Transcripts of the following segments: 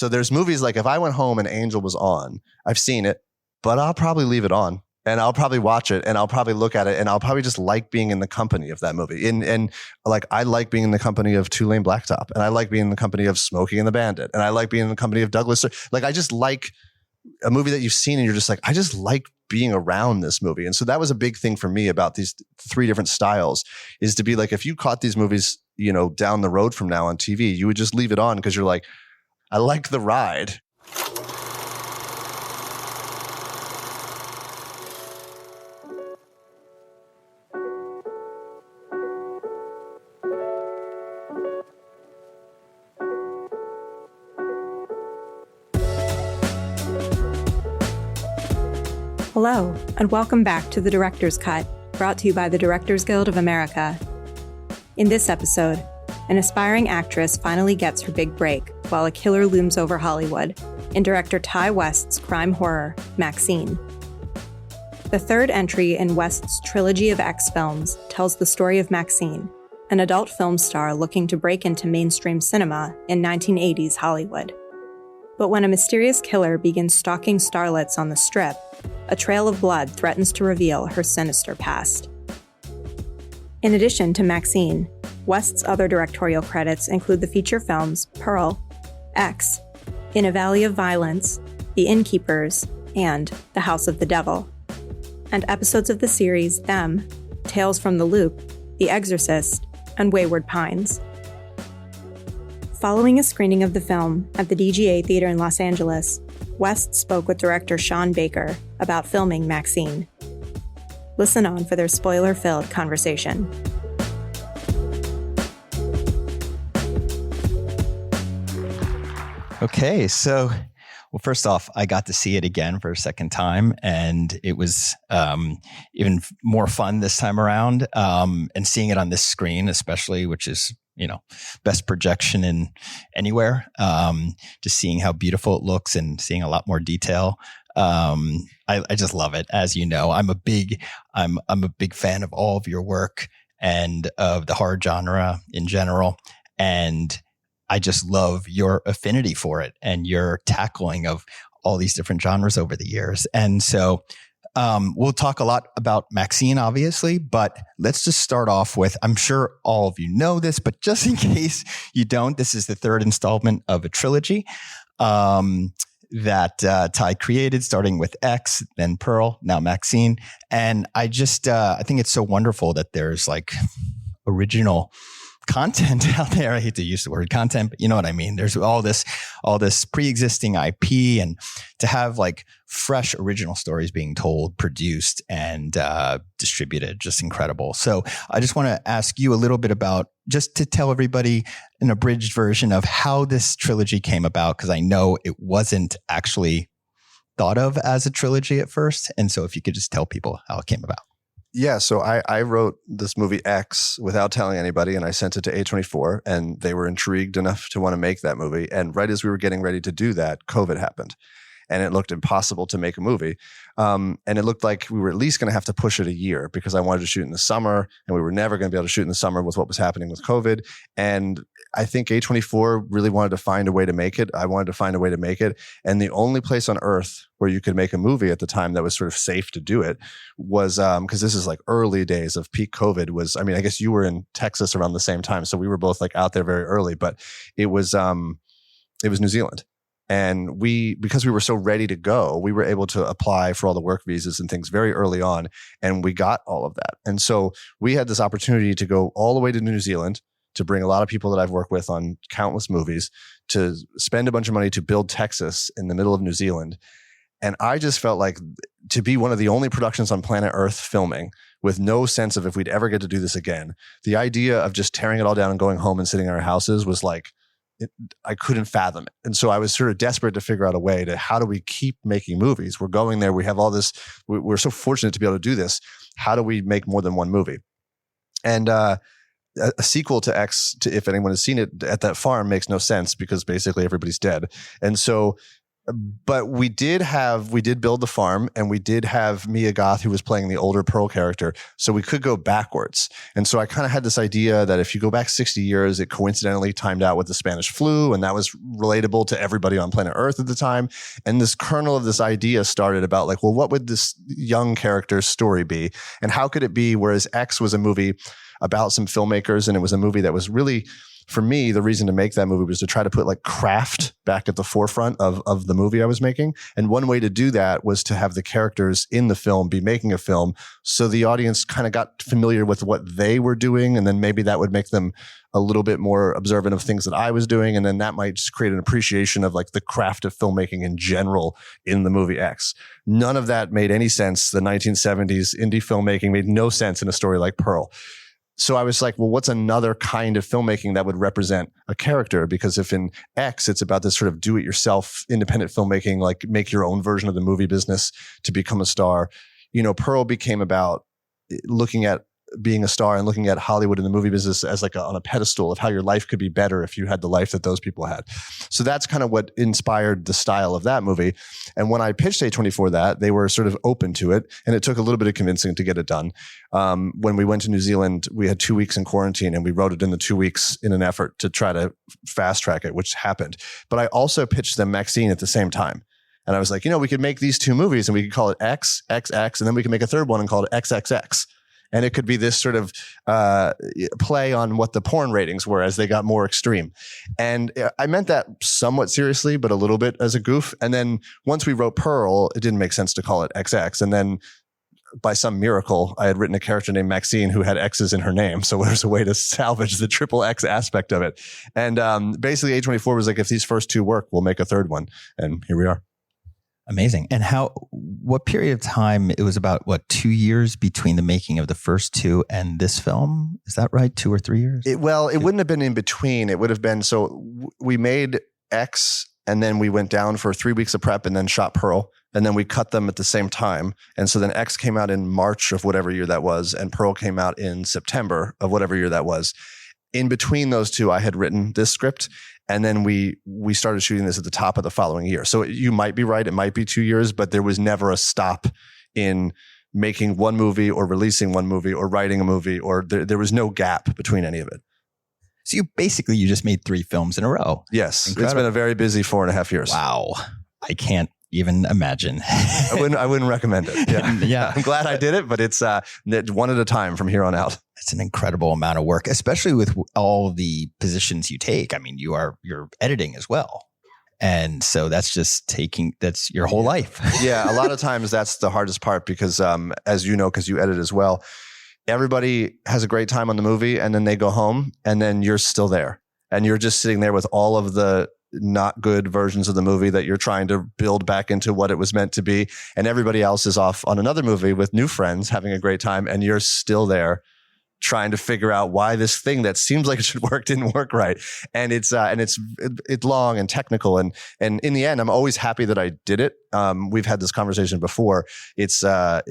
So there's movies like if I went home and Angel was on, I've seen it, but I'll probably leave it on and I'll probably watch it and I'll probably look at it and I'll probably just like being in the company of that movie. And like I like being in the company of Two Lane Blacktop, and I like being in the company of Smokey and the Bandit, and I like being in the company of Douglas. Like I just like a movie that you've seen and you're just like, I just like being around this movie. And so that was a big thing for me about these three different styles, is to be like, if you caught these movies, you know, down the road from now on TV, you would just leave it on because you're like, I like the ride. Hello, and welcome back to The Director's Cut, brought to you by the Directors Guild of America. In this episode, an aspiring actress finally gets her big break while a killer looms over Hollywood in director Ty West's crime horror, Maxine. The third entry in West's trilogy of X films tells the story of Maxine, an adult film star looking to break into mainstream cinema in 1980s Hollywood. But when a mysterious killer begins stalking starlets on the Strip, a trail of blood threatens to reveal her sinister past. In addition to Maxine, West's other directorial credits include the feature films Pearl, X, In a Valley of Violence, The Innkeepers, and The House of the Devil, and episodes of the series Them, Tales from the Loop, The Exorcist, and Wayward Pines. Following a screening of the film at the DGA Theater in Los Angeles, West spoke with director Sean Baker about filming Maxine. Listen on for their spoiler-filled conversation. Okay, so, well, first off, I got to see it again for a second time, and it was even more fun this time around. And seeing it on this screen, especially, which is, you know, best projection in anywhere. Just seeing how beautiful it looks and seeing a lot more detail. I just love it. As you know, I'm a big fan of all of your work and of the horror genre in general. And I just love your affinity for it and your tackling of all these different genres over the years. And so we'll talk a lot about Maxine, obviously, but let's just start off with, I'm sure all of you know this, but just in case you don't, this is the third installment of a trilogy that Ty created, starting with X, then Pearl, now Maxine. And I think it's so wonderful that there's like original content out there. I hate to use the word content, but you know what I mean? There's all this pre-existing IP, and to have like fresh original stories being told, produced, and distributed, just incredible. So I just want to ask you a little bit about, just to tell everybody an abridged version of how this trilogy came about, because I know it wasn't actually thought of as a trilogy at first. And so if you could just tell people how it came about. Yeah, so I wrote this movie X without telling anybody, and I sent it to A24, and they were intrigued enough to want to make that movie. And right as we were getting ready to do that, COVID happened, and it looked impossible to make a movie. And it looked like we were at least going to have to push it a year, because I wanted to shoot in the summer, and we were never going to be able to shoot in the summer with what was happening with COVID. And I think A24 really wanted to find a way to make it. I wanted to find a way to make it. And the only place on earth where you could make a movie at the time that was sort of safe to do it was, because this is like early days of peak COVID, was, I mean, I guess you were in Texas around the same time. So we were both like out there very early, but it was New Zealand. And because we were so ready to go, we were able to apply for all the work visas and things very early on. And we got all of that. And so we had this opportunity to go all the way to New Zealand, to bring a lot of people that I've worked with on countless movies, to spend a bunch of money to build Texas in the middle of New Zealand. And I just felt like to be one of the only productions on planet Earth filming, with no sense of if we'd ever get to do this again, the idea of just tearing it all down and going home and sitting in our houses was like, I couldn't fathom it. And so I was sort of desperate to figure out a way to, how do we keep making movies? We're going there. We have all this. We're so fortunate to be able to do this. How do we make more than one movie? And a sequel to X, if anyone has seen it, at that farm makes no sense, because basically everybody's dead. And so But we did build the farm, and we did have Mia Goth, who was playing the older Pearl character. So we could go backwards. And so I kind of had this idea that if you go back 60 years, it coincidentally timed out with the Spanish flu, and that was relatable to everybody on planet Earth at the time. And this kernel of this idea started about like, well, what would this young character's story be? And how could it be? Whereas X was a movie about some filmmakers, and it was a movie that was really, for me, the reason to make that movie was to try to put like craft back at the forefront of the movie I was making. And one way to do that was to have the characters in the film be making a film, so the audience kind of got familiar with what they were doing, and then maybe that would make them a little bit more observant of things that I was doing, and then that might just create an appreciation of like the craft of filmmaking in general in the movie X. None of that made any sense. The 1970s indie filmmaking made no sense in a story like Pearl. So I was like, well, what's another kind of filmmaking that would represent a character? Because if in X, it's about this sort of do-it-yourself independent filmmaking, like make your own version of the movie business to become a star. You know, Pearl became about looking at being a star and looking at Hollywood and the movie business as like on a pedestal of how your life could be better if you had the life that those people had. So that's kind of what inspired the style of that movie. And when I pitched A24 that, they were sort of open to it, and it took a little bit of convincing to get it done. When we went to New Zealand, we had 2 weeks in quarantine, and we wrote it in the 2 weeks in an effort to try to fast track it, which happened. But I also pitched them Maxine at the same time. And I was like, you know, we could make these two movies and we could call it X, XX, and then we could make a third one and call it XXX. And it could be this sort of play on what the porn ratings were as they got more extreme. And I meant that somewhat seriously, but a little bit as a goof. And then once we wrote Pearl, it didn't make sense to call it XX. And then by some miracle, I had written a character named Maxine who had X's in her name. So there's a way to salvage the triple X aspect of it. And basically A24 was like, if these first two work, we'll make a third one. And here we are. Amazing. And what period of time, it was about 2 years between the making of the first two and this film? Is that right? 2 or 3 years? It wouldn't have been in between. It would have been, so we made X, and then we went down for 3 weeks of prep and then shot Pearl. And then we cut them at the same time. And so then X came out in March of whatever year that was, and Pearl came out in September of whatever year that was. In between those two, I had written this script, and then we started shooting this at the top of the following year. So you might be right. It might be 2 years, but there was never a stop in making one movie or releasing one movie or writing a movie, or there was no gap between any of it. So you just made 3 films in a row. Yes. Incredible. It's been a very busy 4.5 years. Wow. I can't even imagine. I wouldn't recommend it. Yeah. Yeah. I'm glad I did it, but it's one at a time from here on out. It's an incredible amount of work, especially with all the positions you take. I mean, you're editing as well. And so that's your whole life. Yeah. A lot of times that's the hardest part because, as you know, because you edit as well, everybody has a great time on the movie and then they go home and then you're still there and you're just sitting there with all of the not good versions of the movie that you're trying to build back into what it was meant to be. And everybody else is off on another movie with new friends having a great time. And you're still there trying to figure out why this thing that seems like it should work didn't work right. And it's long and technical. And in the end, I'm always happy that I did it. We've had this conversation before. It's a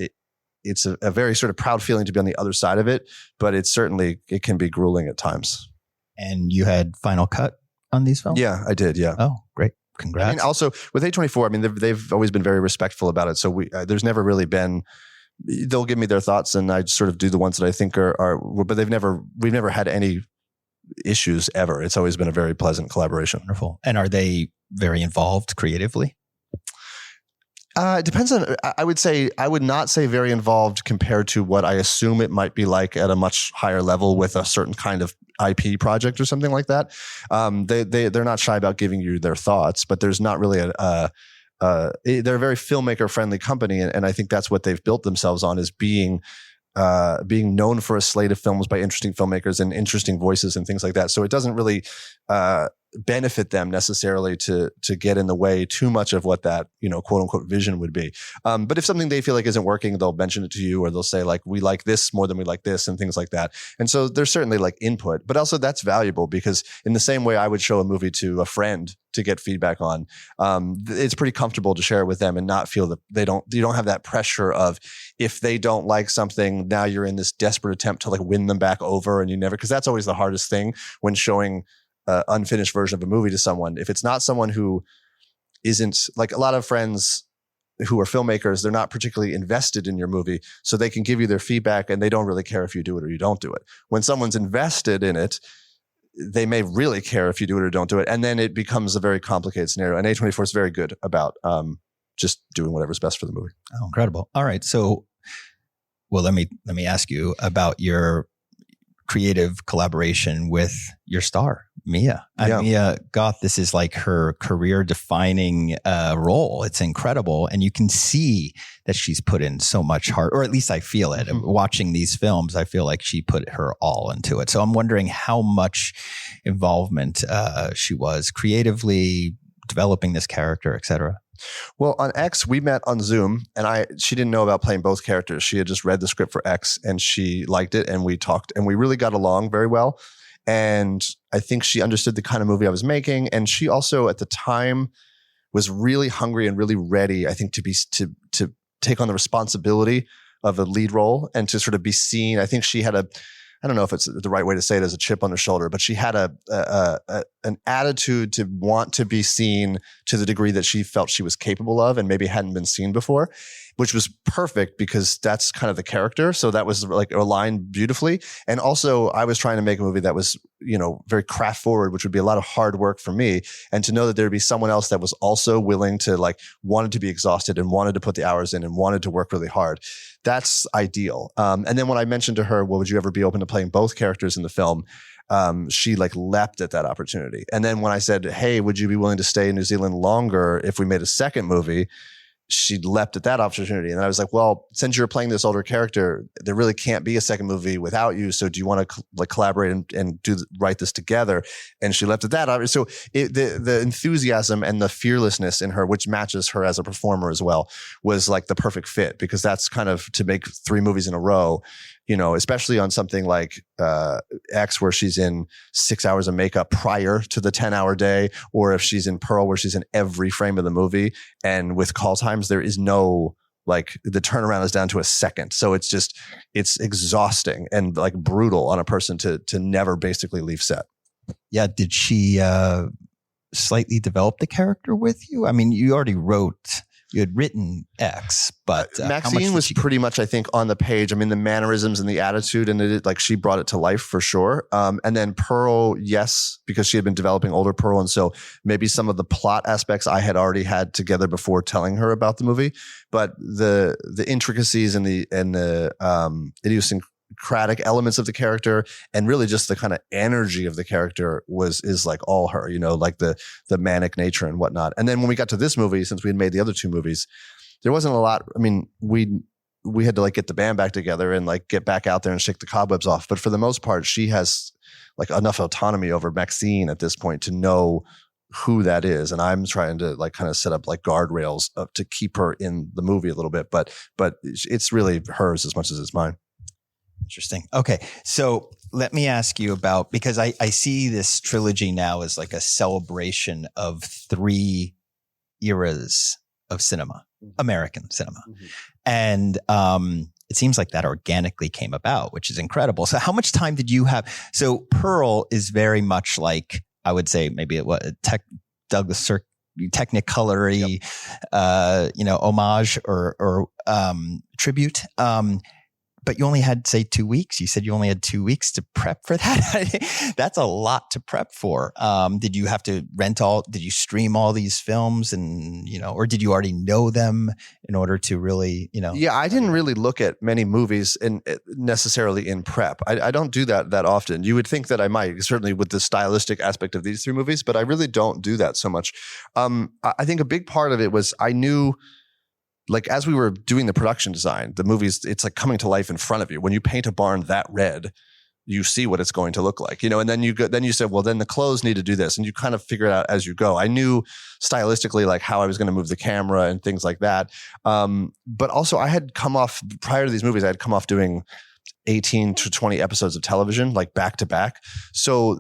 very sort of proud feeling to be on the other side of it, but it can be grueling at times. And you had final cut on these films? Yeah, I did. Yeah. Oh, great. Congrats. And also with A24, I mean, they've always been very respectful about it. So there's never really been, they'll give me their thoughts and I sort of do the ones that I think are but we've never had any issues ever. It's always been a very pleasant collaboration. Wonderful. And are they very involved creatively? It depends on, I would not say very involved compared to what I assume it might be like at a much higher level with a certain kind of IP project or something like that. They're not shy about giving you their thoughts, but there's not really they're a very filmmaker friendly company. And I think that's what they've built themselves on, is being known for a slate of films by interesting filmmakers and interesting voices and things like that. So it doesn't really benefit them necessarily to get in the way too much of what that, quote unquote vision would be. But if something they feel like isn't working, they'll mention it to you, or they'll say like, we like this more than we like this and things like that. And so there's certainly like input, but also that's valuable because in the same way I would show a movie to a friend to get feedback on, it's pretty comfortable to share it with them and not feel that you don't have that pressure of, if they don't like something, now you're in this desperate attempt to like win them back over, and because that's always the hardest thing when showing unfinished version of a movie to someone. If it's not someone who isn't like a lot of friends who are filmmakers, they're not particularly invested in your movie, so they can give you their feedback and they don't really care if you do it or you don't do it. When someone's invested in it, they may really care if you do it or don't do it. And then it becomes a very complicated scenario. And A24 is very good about just doing whatever's best for the movie. Oh, incredible. All right. So, well, let me ask you about your creative collaboration with your star, Mia. Mia Goth, this is like her career-defining role. It's incredible. And you can see that she's put in so much heart, or at least I feel it. Mm-hmm. Watching these films, I feel like she put her all into it. So I'm wondering how much involvement she was creatively developing this character, et cetera. Well, on X, we met on Zoom, and she didn't know about playing both characters. She had just read the script for X, and she liked it, and we talked, and we really got along very well. And I think she understood the kind of movie I was making, and she also, at the time, was really hungry and really ready, I think, to take on the responsibility of a lead role and to sort of be seen. I think she had I don't know if it's the right way to say it, as a chip on her shoulder, but she had an attitude to want to be seen to the degree that she felt she was capable of and maybe hadn't been seen before, which was perfect because that's kind of the character. So that was like aligned beautifully. And also I was trying to make a movie that was, very craft forward, which would be a lot of hard work for me. And to know that there'd be someone else that was also willing to wanted to be exhausted and wanted to put the hours in and wanted to work really hard. That's ideal. And then when I mentioned to her, well, would you ever be open to playing both characters in the film? She leapt at that opportunity. And then when I said, hey, would you be willing to stay in New Zealand longer if we made a second movie? She leapt at that opportunity. And I was like, well, since you're playing this older character, there really can't be a second movie without you. So do you want to collaborate and write this together? And she leapt at that. So the enthusiasm and the fearlessness in her, which matches her as a performer as well, was like the perfect fit, because that's kind of to make 3 movies in a row, especially on something like X, where she's in 6 hours of makeup prior to the 10-hour day, or if she's in Pearl, where she's in every frame of the movie. And with call times, there is no, the turnaround is down to a second. So it's exhausting and brutal on a person to never basically leave set. Yeah. Did she slightly develop the character with you? I mean, you had written X, but Maxine was pretty much, I think, on the page. I mean, the mannerisms and the attitude, and she brought it to life for sure. And then Pearl, yes, because she had been developing older Pearl, and so maybe some of the plot aspects I had already had together before telling her about the movie. But the intricacies and the idiosyncratic elements of the character, and really just the kind of energy of the character is all her, the manic nature and whatnot. And then when we got to this movie, since we had made the other 2 movies, there wasn't a lot. I mean, we had to get the band back together and get back out there and shake the cobwebs off. But for the most part, she has enough autonomy over Maxine at this point to know who that is. And I'm trying to kind of set up guardrails to keep her in the movie a little bit, but it's really hers as much as it's mine. Interesting. Okay. So let me ask you about, because I see this trilogy now as a celebration of 3 eras of cinema, American cinema. Mm-hmm. And it seems like that organically came about, which is incredible. So how much time did you have? So Pearl is very much I would say maybe Douglas Sirk, Technicolor-y, homage or tribute. But you only had, say, 2 weeks. You said you only had 2 weeks to prep for that. That's a lot to prep for. Did you have to did you stream all these films or did you already know them in order to really, Yeah, I didn't really look at many movies necessarily in prep. I don't do that often. You would think that I might, certainly with the stylistic aspect of these 3 movies, but I really don't do that so much. I think a big part of it was I knew, as we were doing the production design, the movies, it's coming to life in front of you. When you paint a barn that red, you see what it's going to look like, and then you said, well, then the clothes need to do this. And you kind of figure it out as you go. I knew stylistically, how I was going to move the camera and things like that. But also I had come off, prior to these movies, I had come off doing 18 to 20 episodes of television, back to back. So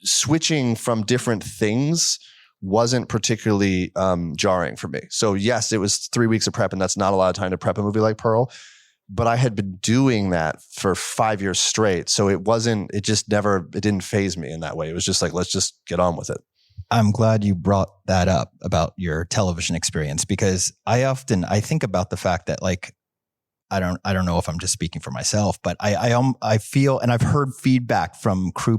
switching from different things wasn't particularly jarring for me. So yes, it was 3 weeks of prep, and that's not a lot of time to prep a movie like Pearl. But I had been doing that for 5 years straight. So it didn't phase me in that way. It was just let's just get on with it. I'm glad you brought that up about your television experience, because I think about the fact that, like, I don't know if I'm just speaking for myself, but I feel, and I've heard feedback from crew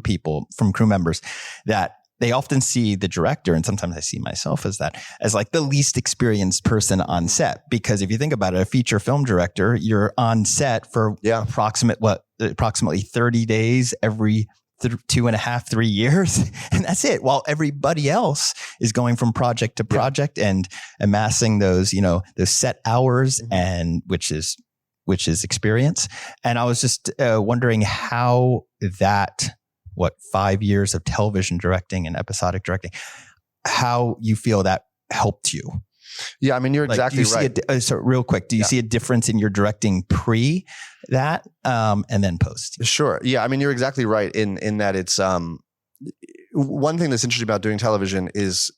members, that they often see the director, and sometimes I see myself as like the least experienced person on set. Because if you think about it, a feature film director, you're on set for approximately 30 days every 2.5, 3 years. And that's it. While everybody else is going from project to project and amassing those set hours, and which is experience. And I was just wondering how that, 5 years of television directing and episodic directing, how you feel that helped you. Yeah, I mean, you're exactly right. So real quick, do you see a difference in your directing pre that and then post? Sure. Yeah, I mean, you're exactly right in that it's one thing that's interesting about doing television is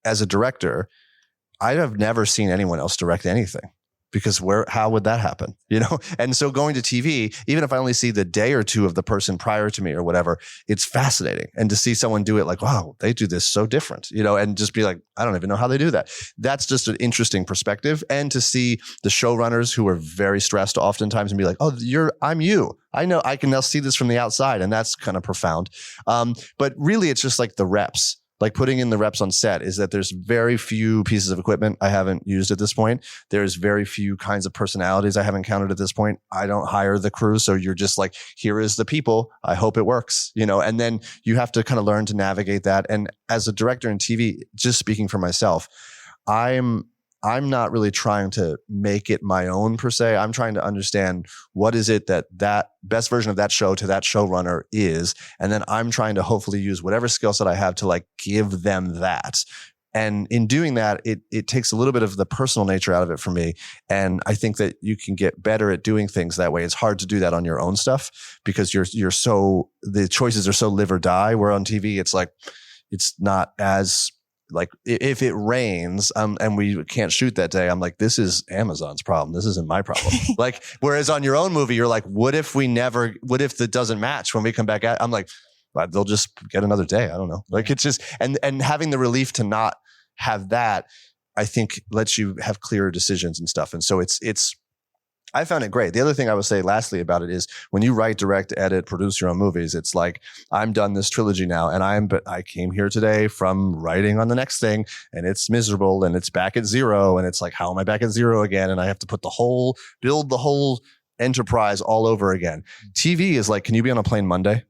as a director, I have never seen anyone else direct anything. Because how would that happen? And so going to TV, even if I only see the day or two of the person prior to me or whatever, it's fascinating. And to see someone do it, like, wow, they do this so different, and just be like, I don't even know how they do that. That's just an interesting perspective. And to see the showrunners who are very stressed oftentimes and be like, oh, I'm you. I know I can now see this from the outside. And that's kind of profound. But really, it's just like the reps. Like putting in the reps on set is that there's very few pieces of equipment I haven't used at this point. There's very few kinds of personalities I haven't encountered at this point. I don't hire the crew. So you're just like, here is the people. I hope it works, and then you have to kind of learn to navigate that. And as a director in TV, just speaking for myself, I'm not really trying to make it my own per se. I'm trying to understand what is it that best version of that show to that showrunner is. And then I'm trying to hopefully use whatever skill set I have to like give them that. And in doing that, it takes a little bit of the personal nature out of it for me. And I think that you can get better at doing things that way. It's hard to do that on your own stuff because the choices are so live or die. Where on TV, it's like, it's not as like if it rains and we can't shoot that day, I'm like, this is Amazon's problem. This isn't my problem. Like, whereas on your own movie, you're like, what if it doesn't match when we come back at, I'm like, well, they'll just get another day. I don't know. Like it's just, and having the relief to not have that, I think lets you have clearer decisions and stuff. And so I found it great. The other thing I would say lastly about it is when you write, direct, edit, produce your own movies, it's like, I'm done this trilogy now. And but I came here today from writing on the next thing and it's miserable and it's back at zero. And it's like, how am I back at zero again? And I have to build the whole enterprise all over again. TV is like, can you be on a plane Monday?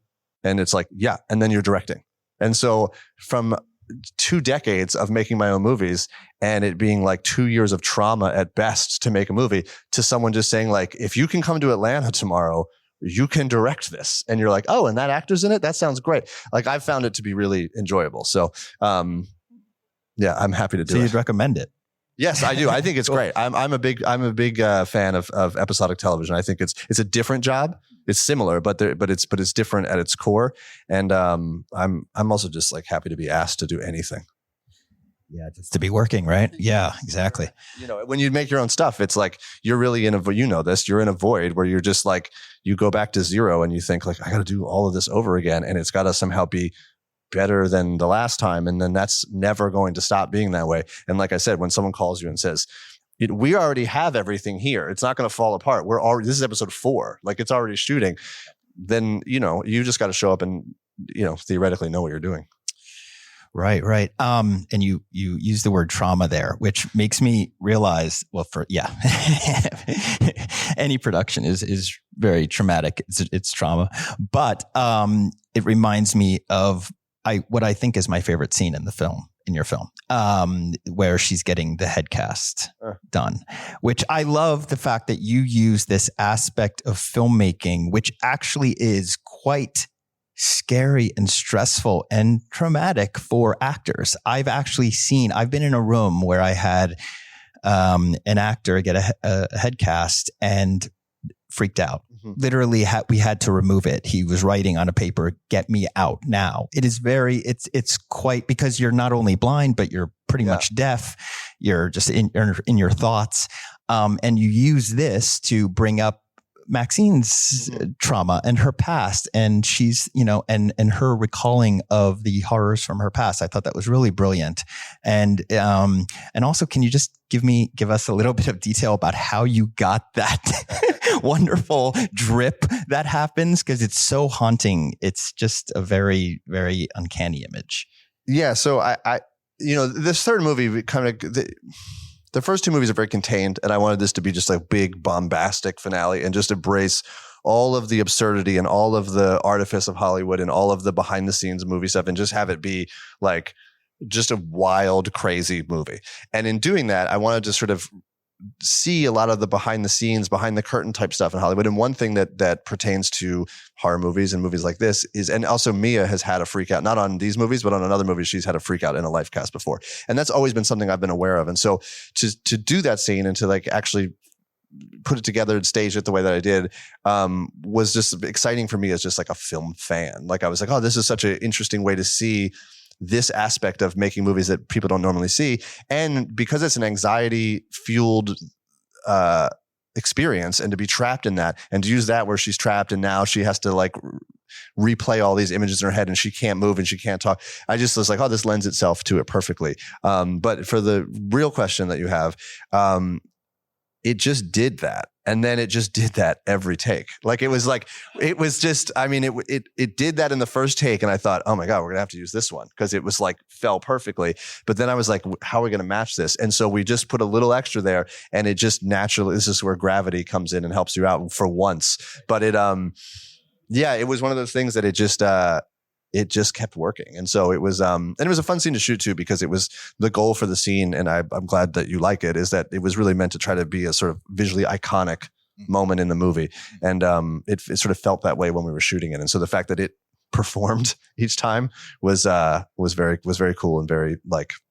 And it's like, yeah. And then you're directing. And so from 2 decades of making my own movies and it being like 2 years of trauma at best to make a movie to someone just saying like, if you can come to Atlanta tomorrow, you can direct this. And you're like, oh, and that actor's in it? That sounds great. Like I've found it to be really enjoyable. So, yeah, I'm happy to do it. So you'd recommend it? Yes, I do. I think it's great. I'm a big fan of episodic television. I think it's a different job. It's similar, but it's different at its core. And I'm also just like happy to be asked to do anything. Yeah, just to be working, right? Yeah, exactly. When you make your own stuff, it's like you're really you're in a void where you're just like you go back to zero and you think like I got to do all of this over again, and it's got to somehow be better than the last time. And then that's never going to stop being that way. And like I said, when someone calls you and says, we already have everything here, it's not going to fall apart. This is episode 4. Like it's already shooting. Then, you just got to show up and, theoretically know what you're doing. Right. And you use the word trauma there, which makes me realize, any production is very traumatic. It's trauma, but it reminds me of what I think is my favorite scene in your film, where she's getting the head cast done, which I love the fact that you use this aspect of filmmaking, which actually is quite scary and stressful and traumatic for actors. I've been in a room where I had an actor get a head cast and freaked out. Literally, we had to remove it. He was writing on a paper, "Get me out now." It is it's quite, because you're not only blind, but you're pretty much deaf. You're just in your thoughts. And you use this to bring up Maxine's trauma and her past, and she's, and her recalling of the horrors from her past. I thought that was really brilliant. And also, can you just give us a little bit of detail about how you got that wonderful drip that happens? Because it's so haunting. It's just a very, very uncanny image. Yeah. So I this third movie kind of, the first two movies are very contained, and I wanted this to be just a big bombastic finale and just embrace all of the absurdity and all of the artifice of Hollywood and all of the behind the scenes movie stuff, and just have it be like just a wild, crazy movie. And in doing that, I wanted to sort of see a lot of the behind the scenes, behind the curtain type stuff in Hollywood. And one thing that pertains to horror movies and movies like this is, and also Mia has had a freak out, not on these movies, but on another movie, she's had a freak out in a life cast before. And that's always been something I've been aware of. And so to do that scene and to like actually put it together and stage it the way that I did, was just exciting for me as just like a film fan. Like I was like, oh, this is such an interesting way to see this aspect of making movies that people don't normally see. And because it's an anxiety fueled experience, and to be trapped in that and to use that where she's trapped and now she has to like replay all these images in her head and she can't move and she can't talk. I just was like, oh, this lends itself to it perfectly. But for the real question that you have, it just did that. And then it just did that every take. Like it was just, I mean, it did that in the first take. And I thought, oh my God, we're gonna have to use this one because it was like fell perfectly. But then I was like, how are we gonna match this? And so we just put a little extra there, and it just naturally, this is where gravity comes in and helps you out for once. But it was one of those things that it just kept working. And so it was, and it was a fun scene to shoot too, because it was the goal for the scene. And I'm glad that you like it, is that it was really meant to try to be a sort of visually iconic moment in the movie. And it sort of felt that way when we were shooting it. And so the fact that it performed each time was very cool and very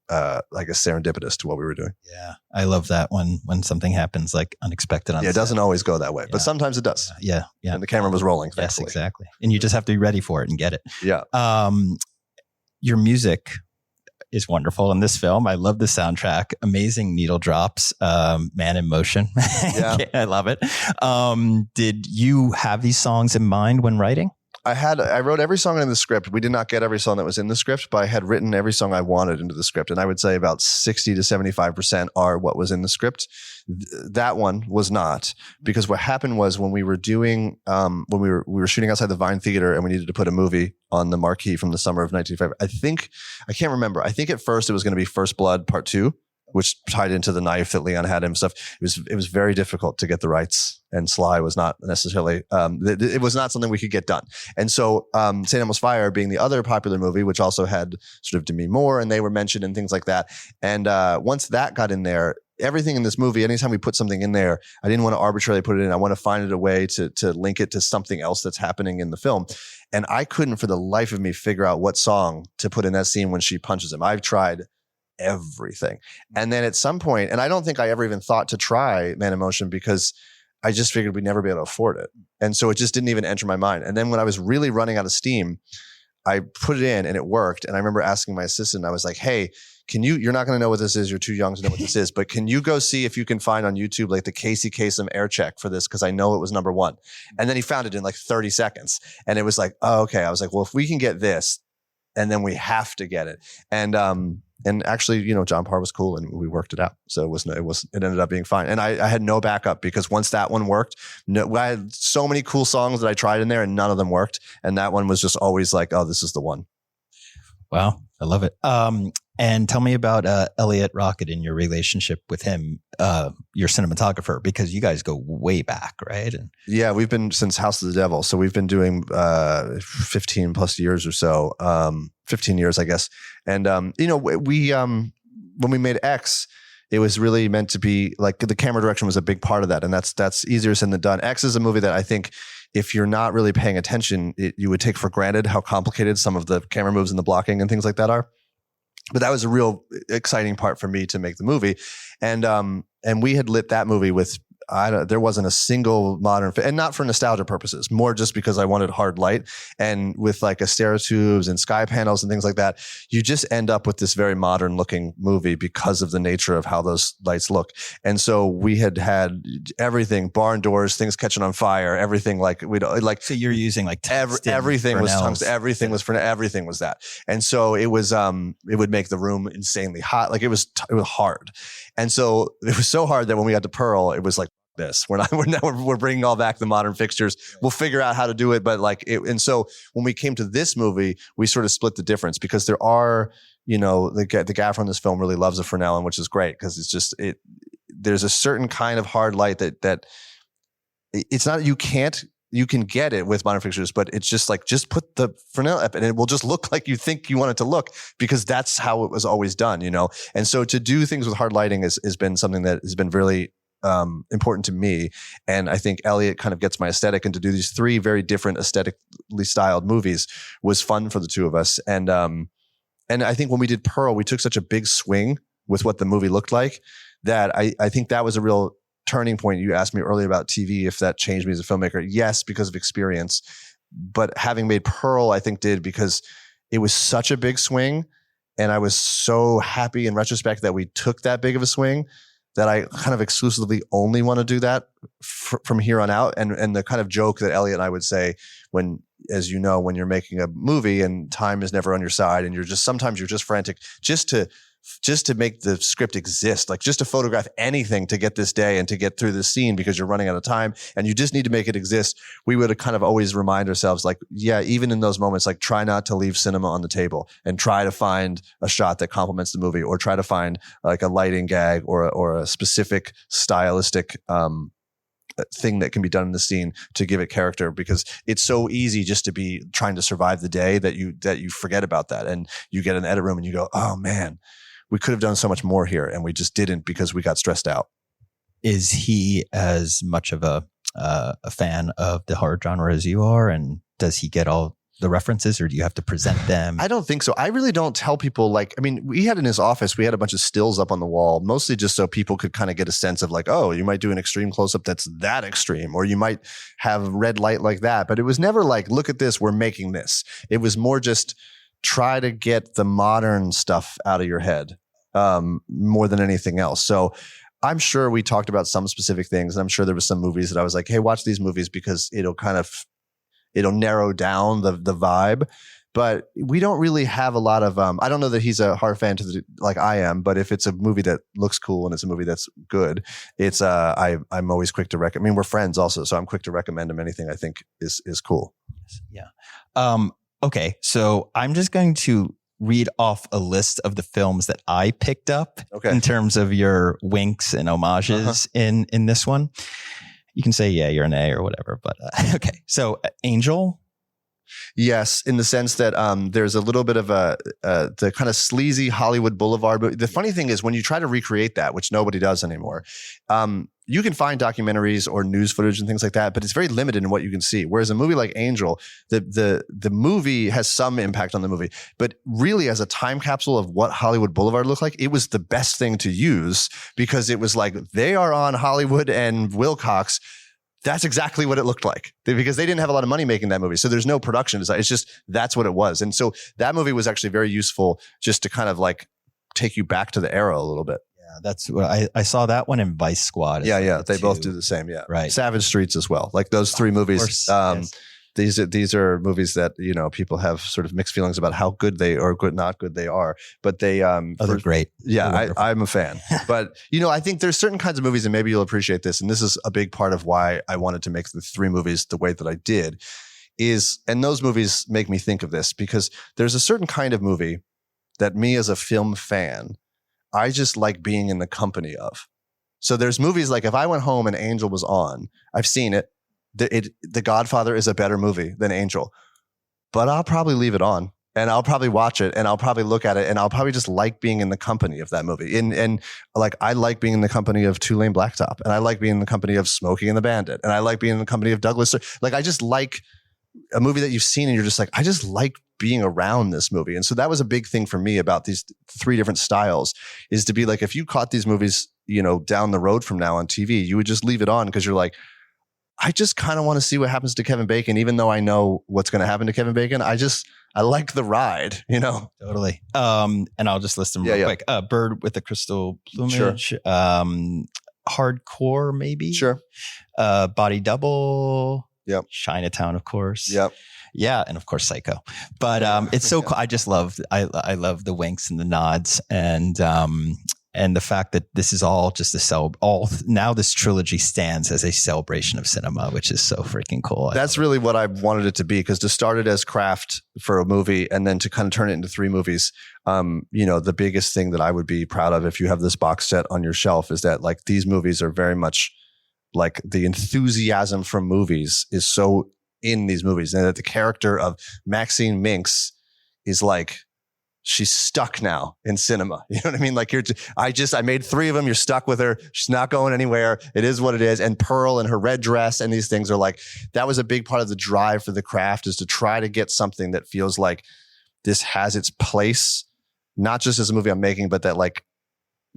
I guess serendipitous to what we were doing. Yeah. I love that when something happens like unexpected on it doesn't always go that way, but sometimes it does. Yeah. And the camera was rolling, thankfully. Yes, exactly. And you just have to be ready for it and get it. Yeah. Your music is wonderful in this film. I love the soundtrack. Amazing needle drops, Man in Motion. Yeah. I love it. Did you have these songs in mind when writing? I wrote every song in the script. We did not get every song that was in the script, but I had written every song I wanted into the script. And I would say about 60 to 75% are what was in the script. That one was not, because what happened was when we were doing, when we were shooting outside the Vine Theater and we needed to put a movie on the marquee from the summer of 1985. I can't remember. I think at first it was going to be First Blood Part 2, which tied into the knife that Leon had and stuff. It was very difficult to get the rights, and Sly was not necessarily, it was not something we could get done. And so St. Elmo's Fire being the other popular movie, which also had sort of Demi Moore, and they were mentioned and things like that. And once that got in there, everything in this movie, anytime we put something in there, I didn't want to arbitrarily put it in. I want to find a way to link it to something else that's happening in the film. And I couldn't for the life of me figure out what song to put in that scene when she punches him. I've tried everything. And then at some point, and I don't think I ever even thought to try Man in Motion, because I just figured we'd never be able to afford it. And so it just didn't even enter my mind. And then when I was really running out of steam, I put it in and it worked. And I remember asking my assistant, I was like, hey, you're not going to know what this is. You're too young to know what this is, but can you go see if you can find on YouTube, like the Casey Kasem air check for this? Cause I know it was number one. And then he found it in like 30 seconds. And it was like, oh, okay. I was like, well, if we can get this, and then we have to get it. And actually, John Parr was cool and we worked it out. So it ended up being fine. And I had no backup, because once that one worked, I had so many cool songs that I tried in there and none of them worked. And that one was just always like, oh, this is the one. Wow. I love it. And tell me about Elliot Rocket and your relationship with him, your cinematographer, because you guys go way back, right? And yeah, we've been since House of the Devil. So we've been doing 15 plus years or so, 15 years, I guess. And, we when we made X, it was really meant to be like the camera direction was a big part of that. And that's easier said than done. X is a movie that I think if you're not really paying attention, you would take for granted how complicated some of the camera moves and the blocking and things like that are. But that was a real exciting part for me to make the movie. And we had lit that movie with there wasn't a single modern, and not for nostalgia purposes, more just because I wanted hard light. And with like Asteritubes and sky panels and things like that, you just end up with this very modern looking movie because of the nature of how those lights look. And so we had everything, barn doors, things catching on fire, everything So you're using like everything was tungsten, everything was that. And so it was, it would make the room insanely hot. Like it was hard. And so it was so hard that when we got to Pearl, it was like, we're bringing all back the modern fixtures. We'll figure out how to do it. But and so when we came to this movie, we sort of split the difference because there are, the gaffer on this film really loves the Fresnel, which is great because it's just, there's a certain kind of hard light that it's not, you can get it with modern fixtures, but it's just like, just put the Fresnel up and it will just look like you think you want it to look because that's how it was always done, And so to do things with hard lighting has been something that has been really important to me. And I think Elliot kind of gets my aesthetic, and to do these three very different aesthetically styled movies was fun for the two of us. And I think when we did Pearl, we took such a big swing with what the movie looked like that I think that was a real turning point. You asked me earlier about TV, if that changed me as a filmmaker. Yes, because of experience. But having made Pearl, I think did, because it was such a big swing. And I was so happy in retrospect that we took that big of a swing that I kind of exclusively only want to do that from here on out. And the kind of joke that Elliot and I would say when you're making a movie and time is never on your side and sometimes you're just frantic just to make the script exist, like just to photograph anything to get this day and to get through this scene because you're running out of time and you just need to make it exist. We would kind of always remind ourselves like, yeah, even in those moments, like try not to leave cinema on the table and try to find a shot that complements the movie, or try to find like a lighting gag or a specific stylistic, thing that can be done in the scene to give it character, because it's so easy just to be trying to survive the day that you forget about that. And you get in the edit room and you go, oh man, we could have done so much more here, and we just didn't because we got stressed out. Is he as much of a fan of the horror genre as you are? And does he get all the references, or do you have to present them? I don't think so. I really don't tell people we had in his office, we had a bunch of stills up on the wall, mostly just so people could kind of get a sense of like, oh, you might do an extreme close-up that's that extreme, or you might have red light like that. But it was never like, look at this, we're making this. It was more just try to get the modern stuff out of your head. More than anything else. So I'm sure we talked about some specific things, and I'm sure there was some movies that I was like, hey, watch these movies because it'll narrow down the vibe. But we don't really have a lot of, I don't know that he's a horror fan like I am, but if it's a movie that looks cool and it's a movie that's good, it's, I'm always quick to recommend. I mean, we're friends also, so I'm quick to recommend him anything I think is cool. Yeah. Okay. So I'm just going to read off a list of the films that I picked up in terms of your winks and homages in this one. You can say, yeah, you're an A or whatever, but okay. So Angel. Yes, in the sense that there's a little bit of the kind of sleazy Hollywood Boulevard. But the funny thing is when you try to recreate that, which nobody does anymore, you can find documentaries or news footage and things like that, but it's very limited in what you can see. Whereas a movie like Angel, the movie has some impact on the movie, but really as a time capsule of what Hollywood Boulevard looked like, it was the best thing to use because it was like they are on Hollywood and Wilcox. That's exactly what it looked like because they didn't have a lot of money making that movie. So there's no production design. It's just, that's what it was. And so that movie was actually very useful just to kind of like take you back to the era a little bit. Yeah, that's what I saw that one in Vice Squad. Yeah. They both do the same. Yeah. Right. Savage Streets as well. Like those three movies. Yes. These are movies that, people have sort of mixed feelings about how good they or not good they are, but they, they're great. Yeah. I'm a fan, but I think there's certain kinds of movies, and maybe you'll appreciate this. And this is a big part of why I wanted to make the three movies the way that I did and those movies make me think of this because there's a certain kind of movie that me as a film fan, I just like being in the company of. So there's movies like if I went home and Angel was on, I've seen it. The Godfather is a better movie than Angel, but I'll probably leave it on and I'll probably watch it and I'll probably look at it and I'll probably just like being in the company of that movie. And like, I like being in the company of Two Lane Blacktop, and I like being in the company of Smokey and the Bandit, and I like being in the company of Douglas. Like, I just like a movie that you've seen and you're just like, I just like being around this movie. And so that was a big thing for me about these 3 different styles, is to be like, if you caught these movies, down the road from now on TV, you would just leave it on because you're like, I just kind of want to see what happens to Kevin Bacon, even though I know what's going to happen to Kevin Bacon. I like the ride, Totally. And I'll just list them real quick. Bird with the Crystal Plumage. Sure. Hardcore, maybe. Sure. Body Double. Yep. Chinatown, of course. Yep. Yeah, and of course Psycho. But it's so cool. I just love the winks and the nods, and the fact that this is all just now this trilogy stands as a celebration of cinema, which is so freaking cool. That's really what I wanted it to be, because to start it as craft for a movie and then to kind of turn it into 3 movies, the biggest thing that I would be proud of if you have this box set on your shelf is that like these movies are very much like the enthusiasm from movies is so in these movies, and that the character of Maxine Minx is like, she's stuck now in cinema. You know what I mean? Like I made 3 of them. You're stuck with her. She's not going anywhere. It is what it is. And Pearl and her red dress and these things are like, that was a big part of the drive for the craft, is to try to get something that feels like this has its place, not just as a movie I'm making, but that like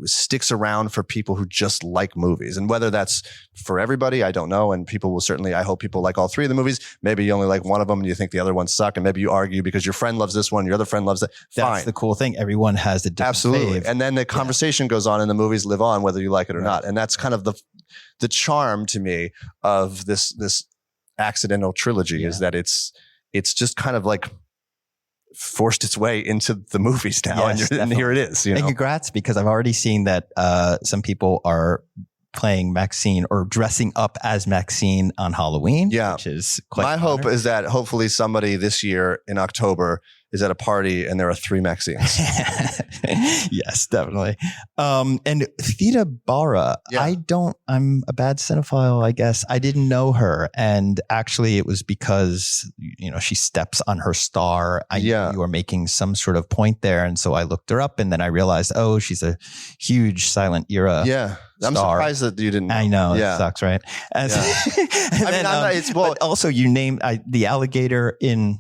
sticks around for people who just like movies. And whether that's for everybody, I don't know. And people will certainly, I hope people like all 3 of the movies. Maybe you only like one of them and you think the other ones suck. And maybe you argue because your friend loves this one, your other friend loves it. Fine. That's the cool thing. Everyone has a different Absolutely. fave. And then the conversation goes on and the movies live on, whether you like it or not. And that's kind of the charm to me of this accidental trilogy, is that it's just kind of like forced its way into the movies now. Yes, and here it is. And congrats, because I've already seen that some people are playing Maxine or dressing up as Maxine on Halloween. Yeah. Which is quite My hope is that hopefully somebody this year in October is at a party and there are 3 Maxines. Yes, definitely. And Theda Bara, I'm a bad cinephile, I guess. I didn't know her. And actually it was because, she steps on her star. You were making some sort of point there. And so I looked her up and then I realized, she's a huge silent era. Yeah. I'm star. surprised that you didn't know. I know. It sucks, right? But also you named the alligator in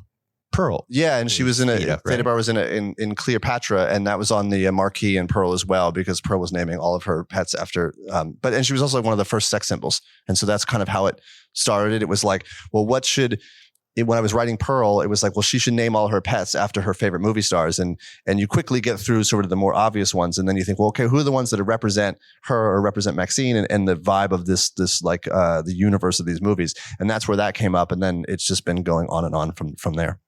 Pearl. Yeah, and she was in Theda Bara was in Cleopatra, and that was on the marquee in Pearl as well, because Pearl was naming all of her pets after. And she was also one of the first sex symbols, and so that's kind of how it started. It was like, well, when I was writing Pearl, it was like, well, she should name all her pets after her favorite movie stars, and you quickly get through sort of the more obvious ones, and then you think, well, okay, who are the ones that represent her or represent Maxine and the vibe of this like the universe of these movies, and that's where that came up, and then it's just been going on and on from there.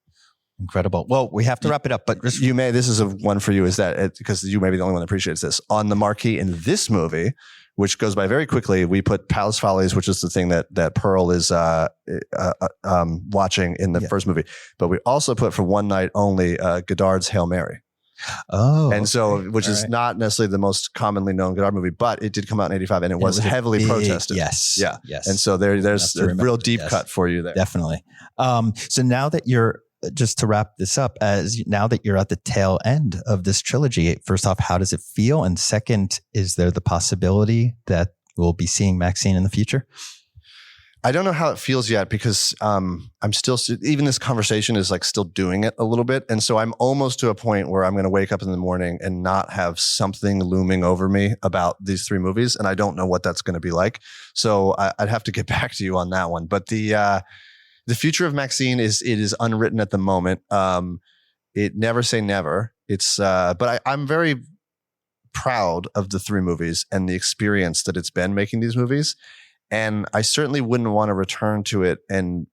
Incredible. Well, we have to wrap it up, but this is a one for you, is that because you may be the only one that appreciates this. On the marquee in this movie, which goes by very quickly, we put Palace Follies, which is the thing that Pearl is watching in the first movie. But we also put, for one night only, Godard's Hail Mary. Oh, and so, which is not necessarily the most commonly known Godard movie, but it did come out in 85 and it was heavily protested. Yes. Yeah. Yes. And so there's a real deep cut for you there. Definitely. So now that just to wrap this up, now that you're at the tail end of this trilogy, first off, how does it feel? And second, is there the possibility that we'll be seeing Maxine in the future? I don't know how it feels yet, because I'm still, even this conversation is like still doing it a little bit. And so I'm almost to a point where I'm going to wake up in the morning and not have something looming over me about these 3 movies. And I don't know what that's going to be like. So I'd have to get back to you on that one. But the future of Maxine is unwritten at the moment. It never say never. But I'm very proud of the 3 movies and the experience that it's been making these movies. And I certainly wouldn't want to return to it and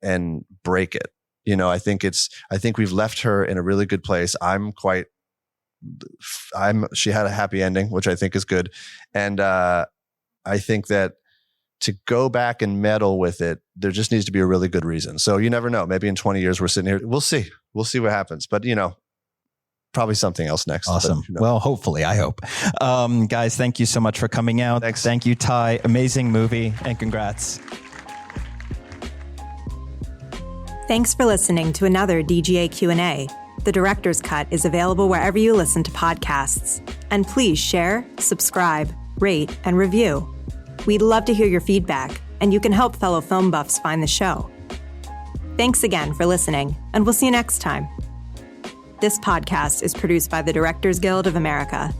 break it. I think we've left her in a really good place. She had a happy ending, which I think is good. And I think that to go back and meddle with it, there just needs to be a really good reason. So you never know. Maybe in 20 years we're sitting here. We'll see. We'll see what happens. But probably something else next. Awesome. But, well, hopefully, I hope. Guys, thank you so much for coming out. Thanks. Thank you, Ty. Amazing movie, and congrats. Thanks for listening to another DGA Q&A. The Director's Cut is available wherever you listen to podcasts. And please share, subscribe, rate, and review. We'd love to hear your feedback, and you can help fellow film buffs find the show. Thanks again for listening, and we'll see you next time. This podcast is produced by the Directors Guild of America.